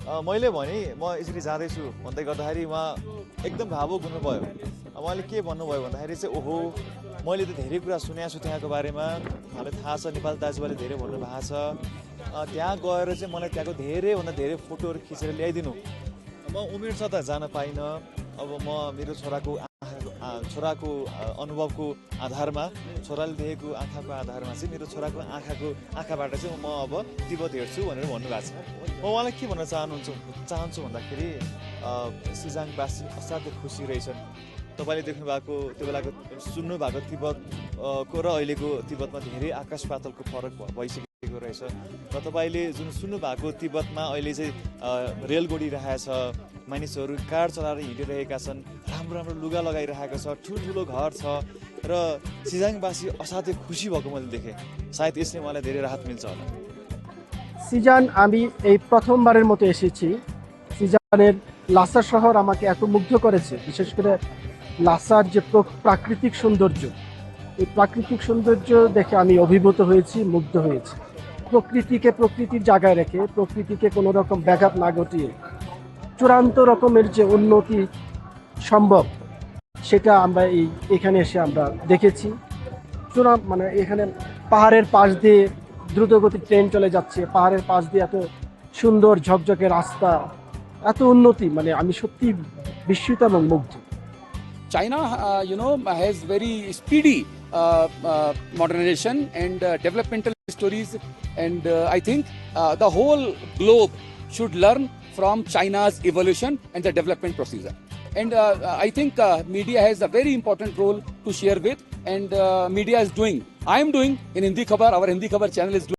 मैले भने म यसरी जाँदैछु भन्दै गर्दाखेरि उहाँ एकदम भावुक हुनुभयो। उहाँले के भन्नुभयो भन्दाखेरि चाहिँ ओहो मैले त धेरै कुरा सुनेको छु त्यहाँको बारेमा, हामीलाई थाहा छ, नेपाल दाजुभाइले धेरै भन्नुभएको छ, त्यहाँ गएर चाहिँ मलाई त्यहाँको धेरैभन्दा धेरै फोटोहरू खिचेर ल्याइदिनु। म उमेर छ त जान पाइनँ। अब म मेरो छोराको अनुभवको आधारमा, छोराले देखेको आँखाको आधारमा चाहिँ मेरो छोराको आँखाबाट चाहिँ म अब तिब्बत हेर्छु भनेर भन्नुभएको छ। म उहाँलाई के भन्न चाहन्छु भन्दाखेरि सिजाङवासी असाध्यै खुसी रहेछन्। तपाईँले देख्नु भएको त्यो बेलाको सुन्नु भएको तिब्बतको र अहिलेको तिब्बतमा धेरै आकाश पातलको फरक भइसकेको रहेछ। र तपाईँले जुन सुन्नु भएको तिब्बतमा अहिले चाहिँ रेल गडिरहेछ, मानिसहरू कार चलाएर हिँडिरहेका छन्, राम्रो राम्रो लुगा लगाइरहेको छ, ठुल्ठुलो घर छ र सिजाङवासी असाध्यै खुसी भएको मैले देखेँ। সায়দ इसले मलाई धेरै राहत मिल्छ होला। সিজান আমি এই প্রথমবারের মতো এসেছি। সিজানের লাসা শহর আমাকে এত মুগ্ধ করেছে, বিশেষ করে লাসার যে প্রাকৃতিক সৌন্দর্য, এই প্রাকৃতিক সৌন্দর্য দেখে আমি অভিভূত হয়েছি, মুগ্ধ হয়েছি। প্রকৃতিকে প্রকৃতির জায়গায় রেখে, প্রকৃতিকে কোনো রকম ব্যাঘাত না ঘটিয়ে চূড়ান্ত রকমের যে উন্নতি সম্ভব সেটা আমরা এখানে এসে আমরা দেখেছি। মানে এখানে পাহাড়ের পাশ দিয়ে দ্রুতগতির ট্রেন চলে যাচ্ছে, পাহাড়ের পাশ দিয়ে এত সুন্দর ঝকঝকে রাস্তা, এত উন্নতি, মানে আমি সত্যি বিস্মিত এবং মুগ্ধ। China, has very speedy modernization and developmental stories, and I think the whole globe should learn from China's evolution and the development procedure. And I think media has a very important role to share with, and media is doing. I am doing in Hindi Khabar. Our Hindi Khabar channel is doing.